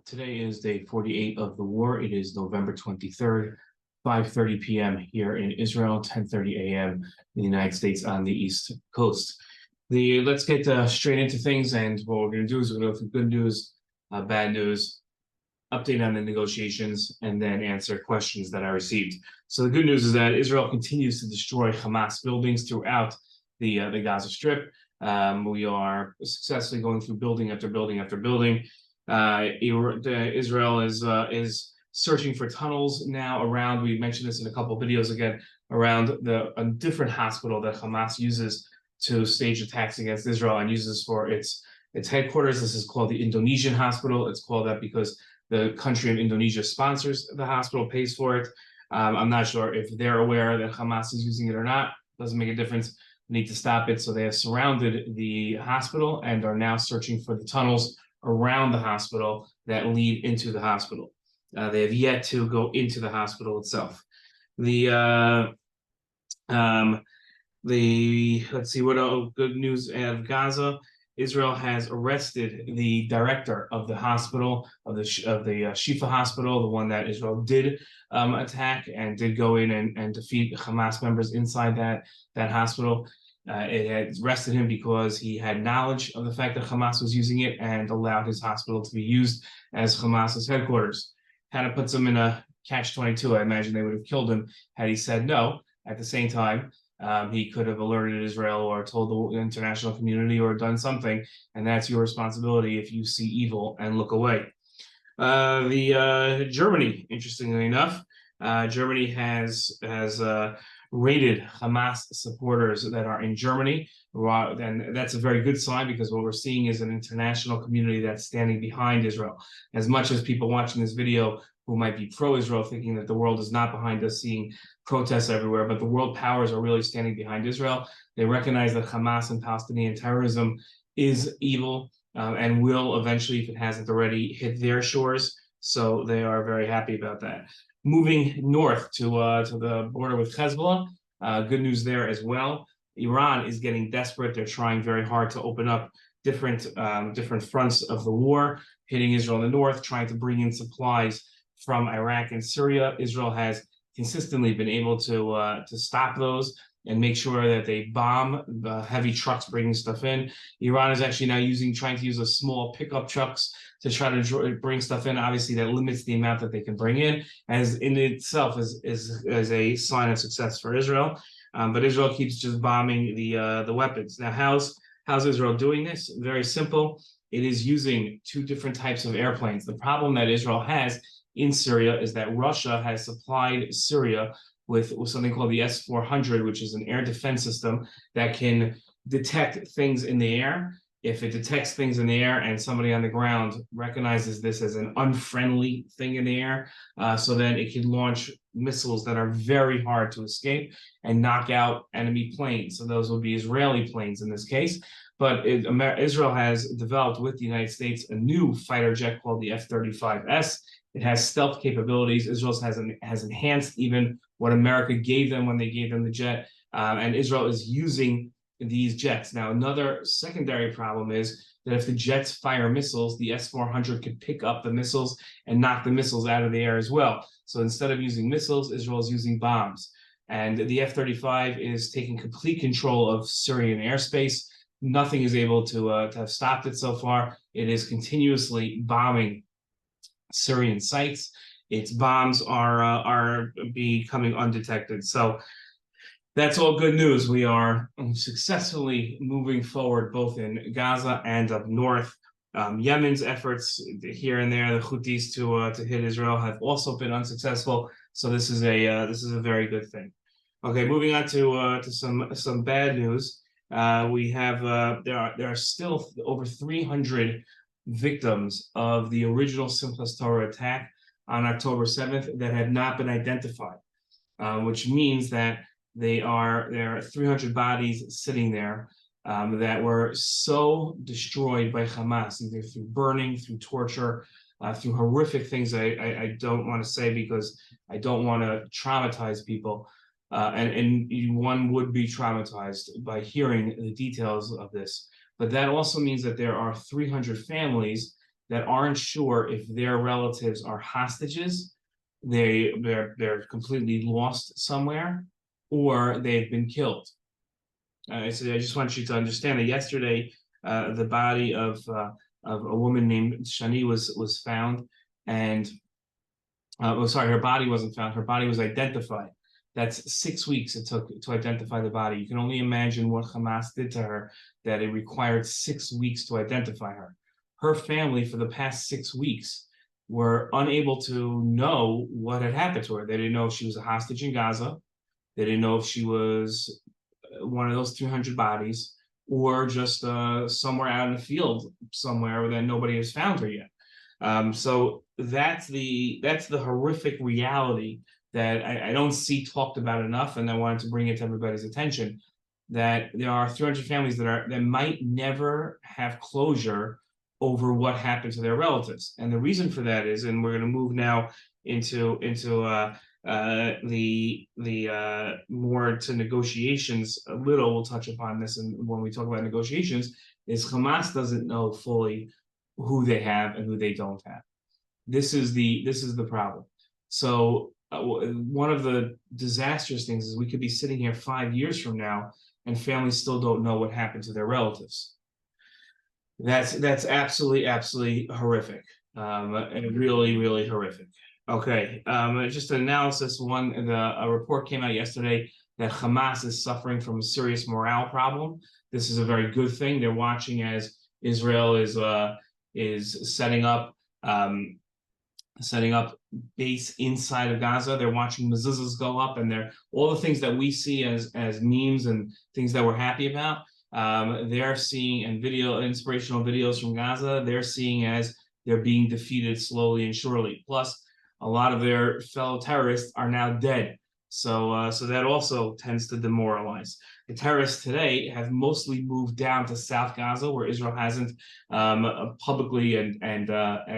Today is day 48 of the war. It is November 23rd, 5:30 p.m. here in Israel, 10:30 a.m. in the United States on the East Coast. Let's get straight into things, and what we're going to do is we're going to go through good news, bad news, update on the negotiations, and then answer questions that I received. So the good news is that Israel continues to destroy Hamas buildings throughout the Gaza Strip. We are successfully going through building after building after building. Israel is searching for tunnels now around. We mentioned this in a couple of videos again around a different hospital that Hamas uses to stage attacks against Israel and uses for its headquarters. This is called the Indonesian hospital. It's called that because the country of Indonesia sponsors the hospital, pays for it. I'm not sure if they're aware that Hamas is using it or not. Doesn't make a difference. Need to stop it. So they have surrounded the hospital and are now searching for the tunnels around the hospital that lead into the hospital. They have yet to go into the hospital itself. Let's see what good news out of Gaza. Israel has arrested the director of the hospital, of the Shifa hospital, the one that Israel did attack and did go in and defeat Hamas members inside that hospital. It had arrested him because he had knowledge of the fact that Hamas was using it and allowed his hospital to be used as Hamas's headquarters. Kind of puts him in a catch-22. I imagine they would have killed him had he said no. At the same time, he could have alerted Israel or told the international community or done something, and that's your responsibility if you see evil and look away. Germany, interestingly enough, Germany has raided Hamas supporters that are in Germany, and that's a very good sign because what we're seeing is an international community that's standing behind Israel. As much as people watching this video who might be pro-Israel thinking that the world is not behind us, seeing protests everywhere, but the world powers are really standing behind Israel. They recognize that Hamas and Palestinian terrorism is evil and will eventually, if it hasn't already, hit their shores. So they are very happy about that. Moving north to the border with Hezbollah, good news there as well. Iran is getting desperate. They're trying very hard to open up different fronts of the war, hitting Israel in the north, trying to bring in supplies from Iraq and Syria. Israel has consistently been able to stop those and make sure that they bomb the heavy trucks bringing stuff in. Iran is actually now trying to use a small pickup trucks to try to bring stuff in. Obviously, that limits the amount that they can bring in, as in itself is a sign of success for Israel. But Israel keeps just bombing the weapons. Now, how's Israel doing this? Very simple. It is using two different types of airplanes. The problem that Israel has in Syria is that Russia has supplied Syria with something called the S-400, which is an air defense system that can detect things in the air. If it detects things in the air and somebody on the ground recognizes this as an unfriendly thing in the air, so then it can launch missiles that are very hard to escape and knock out enemy planes. So those will be Israeli planes in this case. But Israel has developed with the United States a new fighter jet called the F-35S. It has stealth capabilities. Israel has enhanced even what America gave them when they gave them the jet. And Israel is using these jets. Now, another secondary problem is that if the jets fire missiles, the S-400 could pick up the missiles and knock the missiles out of the air as well. So instead of using missiles, Israel is using bombs. And the F-35 is taking complete control of Syrian airspace. Nothing is able to have stopped it so far. It is continuously bombing Syrian sites. Its bombs are becoming undetected. So that's all good news. We are successfully moving forward both in Gaza and up north. Yemen's efforts here and there, the Houthis to hit Israel, have also been unsuccessful. So this is a very good thing. Okay, moving on to some bad news. We have there are still over 300 victims of the original Simchas Torah attack on October 7th that have not been identified, which means that there are 300 bodies sitting there that were so destroyed by Hamas, either through burning, through torture, through horrific things I don't want to say because I don't want to traumatize people. And one would be traumatized by hearing the details of this. But that also means that there are 300 families that aren't sure if their relatives are hostages, they're completely lost somewhere, or they've been killed. So I just want you to understand that yesterday, the body of a woman named Shani was found, and sorry, her body wasn't found. Her body was identified. That's 6 weeks it took to identify the body. You can only imagine what Hamas did to her, that it required 6 weeks to identify her. Her family, for the past 6 weeks, were unable to know what had happened to her. They didn't know if she was a hostage in Gaza. They didn't know if she was one of those 300 bodies, or just somewhere out in the field somewhere that nobody has found her yet. So that's the horrific reality that I don't see talked about enough, and I wanted to bring it to everybody's attention, that there are 300 families that might never have closure over what happened to their relatives. And the reason for that is, and we're going to move now into the more to negotiations a little. We'll touch upon this, and when we talk about negotiations, is Hamas doesn't know fully who they have and who they don't have. This is the problem. So one of the disastrous things is we could be sitting here 5 years from now and families still don't know what happened to their relatives. That's absolutely horrific, and really horrific. Okay, just an analysis. A report came out yesterday that Hamas is suffering from a serious morale problem. This is a very good thing. They're watching as Israel is setting up base inside of Gaza. They're watching mezuzahs go up, and they're all the things that we see as memes and things that we're happy about. They're seeing, and inspirational videos from Gaza, they're seeing as they're being defeated slowly and surely. Plus, a lot of their fellow terrorists are now dead. So that also tends to demoralize. The terrorists today have mostly moved down to South Gaza, where Israel hasn't publicly and gone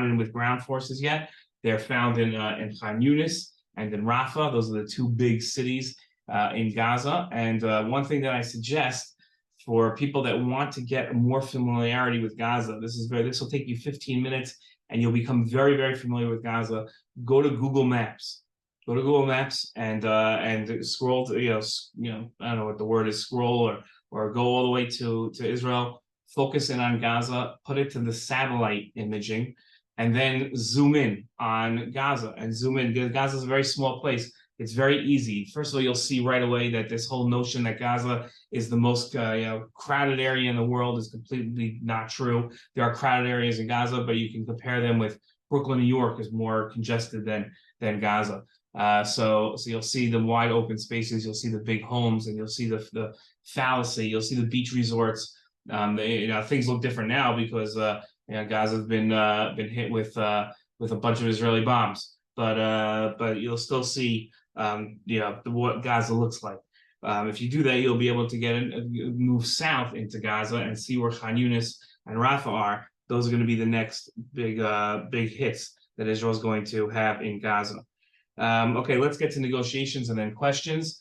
in with ground forces yet. They're found in Khan Yunis and in Rafah. Those are the two big cities in Gaza. And one thing that I suggest for people that want to get more familiarity with Gaza, this will take you 15 minutes, and you'll become very familiar with Gaza. Go to Google Maps. Go to Google Maps and scroll to, I don't know what the word is, scroll or go all the way to Israel, focus in on Gaza, put it to the satellite imaging, and then zoom in on Gaza and zoom in. Gaza is a very small place. It's very easy. First of all, you'll see right away that this whole notion that Gaza is the most crowded area in the world is completely not true. There are crowded areas in Gaza, but you can compare them with Brooklyn, New York is more congested than Gaza. So you'll see the wide open spaces, you'll see the big homes, and you'll see the fallacy, you'll see the beach resorts. Things look different now because Gaza's been hit with a bunch of Israeli bombs, but you'll still see what Gaza looks like. If you do that, you'll be able to move south into Gaza and see where Khan Yunis and Rafah are. Those are going to be the next big hits that Israel is going to have in Gaza. Okay, let's get to negotiations and then questions.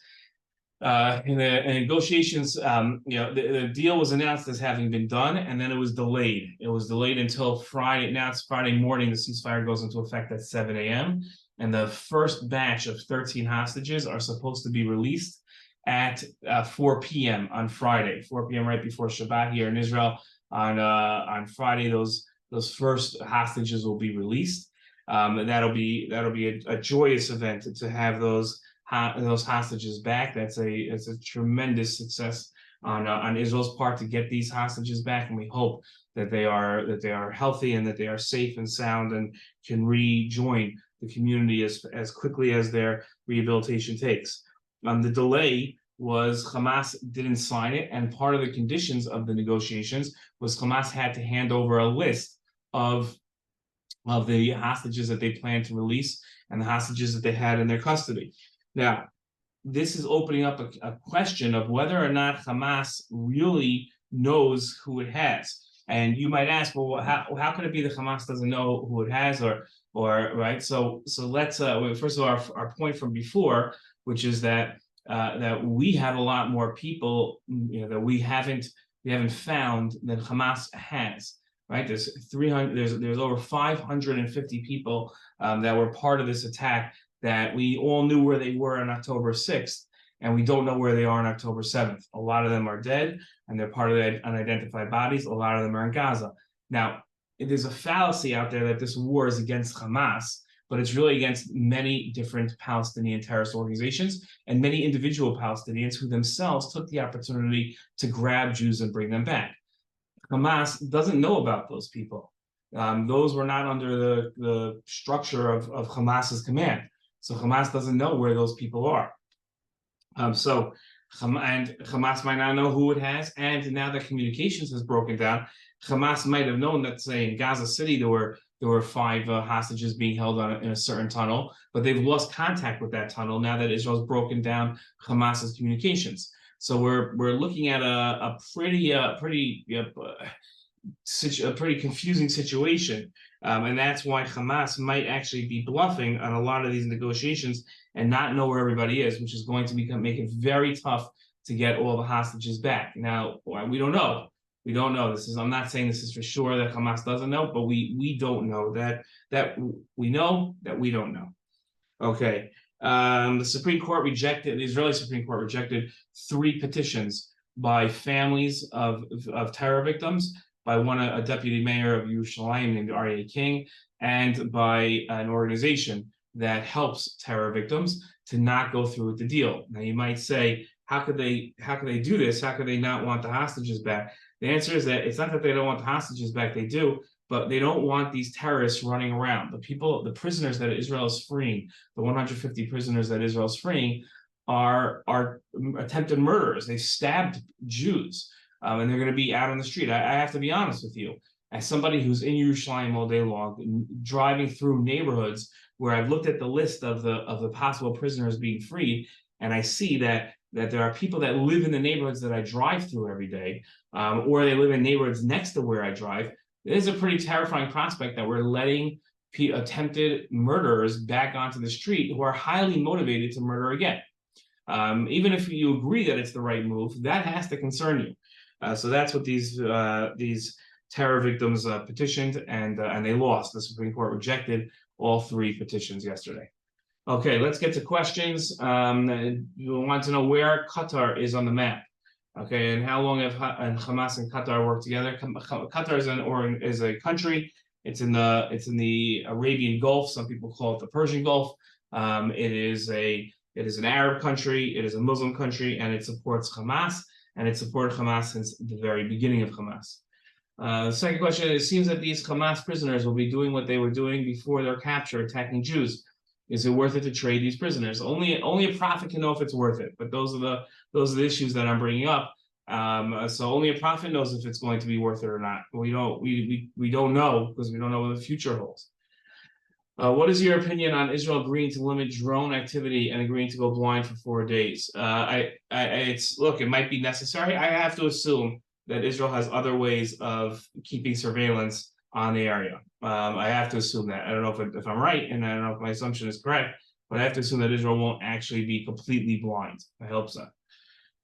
In the negotiations, the deal was announced as having been done, and then it was delayed. It was delayed until Friday. Now it's Friday morning. The ceasefire goes into effect at 7 a.m. And the first batch of 13 hostages are supposed to be released at 4 p.m. on Friday. 4 p.m. right before Shabbat here in Israel. On Friday, those first hostages will be released. That'll be a joyous event to have those hostages back. It's a tremendous success on Israel's part to get these hostages back, and we hope that they are healthy and that they are safe and sound and can rejoin the community as quickly as their rehabilitation takes. The delay was Hamas didn't sign it, and part of the conditions of the negotiations was Hamas had to hand over a list of the hostages that they planned to release and the hostages that they had in their custody. Now, this is opening up a question of whether or not Hamas really knows who it has. And you might ask, well, how can it be that Hamas doesn't know who it has, or right? So let's first of all, our point from before, which is that we have a lot more people that we haven't found than Hamas has. right? There's 300. There's over 550 people that were part of this attack that we all knew where they were on October 6th, and we don't know where they are on October 7th. A lot of them are dead, and they're part of the unidentified bodies. A lot of them are in Gaza. Now, there's a fallacy out there that this war is against Hamas, but it's really against many different Palestinian terrorist organizations and many individual Palestinians who themselves took the opportunity to grab Jews and bring them back. Hamas doesn't know about those people. Those were not under the structure of Hamas's command. So Hamas doesn't know where those people are. And Hamas might not know who it has. And now that communications has broken down, Hamas might have known that, say, in Gaza City, there were 5 hostages being held in a certain tunnel, but they've lost contact with that tunnel now that Israel's broken down Hamas's communications. So we're looking at a pretty confusing situation, and that's why Hamas might actually be bluffing on a lot of these negotiations and not know where everybody is, which is going to make it very tough to get all the hostages back. Now, we don't know. We don't know. I'm not saying this is for sure that Hamas doesn't know, but we don't know that we know that we don't know. Okay. The Israeli Supreme Court rejected 3 petitions by families of terror victims, by a deputy mayor of Yerushalayim named Uri King, and by an organization that helps terror victims to not go through with the deal. Now you might say, how could they do this? How could they not want the hostages back? The answer is that it's not that they don't want the hostages back, they do, but they don't want these terrorists running around. The prisoners that Israel is freeing, the 150 prisoners that Israel is freeing, are attempted murderers. They stabbed Jews, and they're going to be out on the street. I have to be honest with you, as somebody who's in Yerushalayim all day long, driving through neighborhoods where I've looked at the list of the possible prisoners being freed, and I see that there are people that live in the neighborhoods that I drive through every day, or they live in neighborhoods next to where I drive. It is a pretty terrifying prospect that we're letting attempted murderers back onto the street who are highly motivated to murder again. Even if you agree that it's the right move, that has to concern you. So that's what these terror victims petitioned, and they lost. The Supreme Court rejected all 3 petitions yesterday. Okay, let's get to questions. You want to know where Qatar is on the map. Okay, and how long have Hamas and Qatar worked together? Qatar is a country. It's in the Arabian Gulf. Some people call it the Persian Gulf. It is an Arab country. It is a Muslim country, and it supports Hamas. And it supported Hamas since the very beginning of Hamas. The second question: it seems that these Hamas prisoners will be doing what they were doing before their capture, attacking Jews. Is it worth it to trade these prisoners? Only a prophet can know if it's worth it. But those are the issues that I'm bringing up. So only a prophet knows if it's going to be worth it or not. We don't know, because we don't know what the future holds. What is your opinion on Israel agreeing to limit drone activity and agreeing to go blind for 4 days? It might be necessary. I have to assume that Israel has other ways of keeping surveillance on the area. I have to assume that. I don't know if I'm right, and I don't know if my assumption is correct, but I have to assume that Israel won't actually be completely blind. I hope so.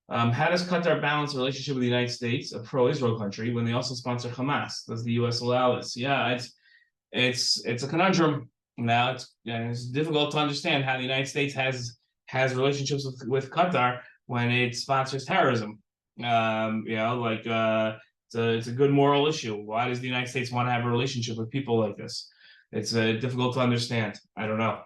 How does Qatar balance a relationship with the United States, a pro-Israel country, when they also sponsor Hamas? Does the U.S. allow this? Yeah, it's a conundrum. Now it's difficult to understand how the United States has relationships with Qatar when it sponsors terrorism. It's a good moral issue. Why does the United States want to have a relationship with people like this? It's difficult to understand. I don't know.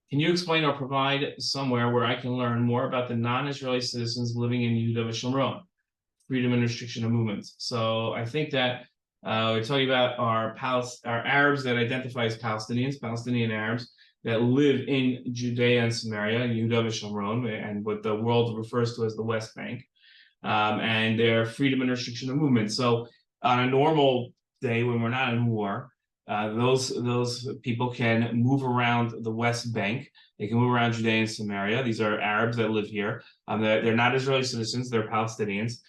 Can you explain or provide somewhere where I can learn more about the non-Israeli citizens living in Yehuda v'Shomron, freedom and restriction of movement? So I think that we're talking about our Arabs that identify as Palestinian Arabs that live in Judea and Samaria, Yehuda v'Shomron, and what the world refers to as the West Bank, and their freedom and restriction of movement. So on a normal day when we're not in war, those people can move around the West Bank. They can move around Judea and Samaria. These are Arabs that live here. They're not Israeli citizens. They're Palestinians.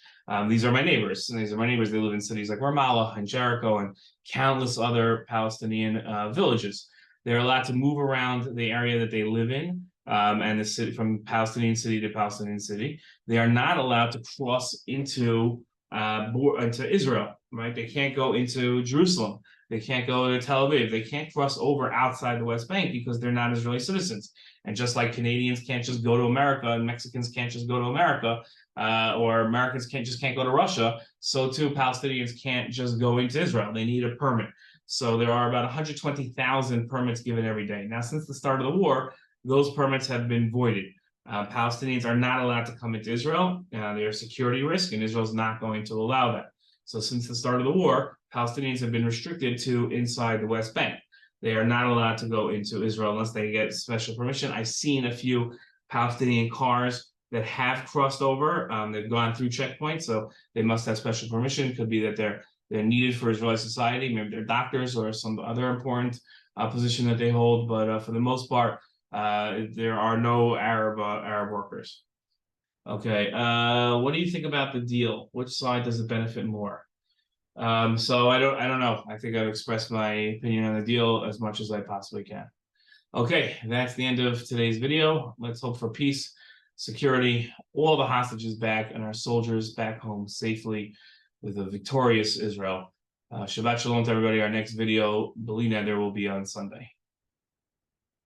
These are my neighbors. And these are my neighbors. They live in cities like Ramallah and Jericho and countless other Palestinian villages. They're allowed to move around the area that they live in, and the city, from Palestinian city to Palestinian city. They are not allowed to cross into into Israel, right? They can't go into Jerusalem. They can't go to Tel Aviv. They can't cross over outside the West Bank because they're not Israeli citizens. And just like Canadians can't just go to America and Mexicans can't just go to America, or Americans can't go to Russia, so too Palestinians can't just go into Israel. They need a permit. So there are about 120,000 permits given every day. Now, since the start of the war, those permits have been voided. Palestinians are not allowed to come into Israel. They're a security risk, and Israel's not going to allow that. So since the start of the war, Palestinians have been restricted to inside the West Bank. They are not allowed to go into Israel unless they get special permission. I've seen a few Palestinian cars that have crossed over. They've gone through checkpoints, so they must have special permission. It could be that they're needed for Israeli society. Maybe they're doctors or some other important position that they hold. But for the most part, there are no Arab workers. Okay, what do you think about the deal? Which side does it benefit more? So I don't know. I think I've expressed my opinion on the deal as much as I possibly can. Okay, that's the end of today's video. Let's hope for peace, security, all the hostages back, and our soldiers back home safely with a victorious Israel. Shabbat Shalom to everybody. Our next video, Beli Neder, will be on Sunday.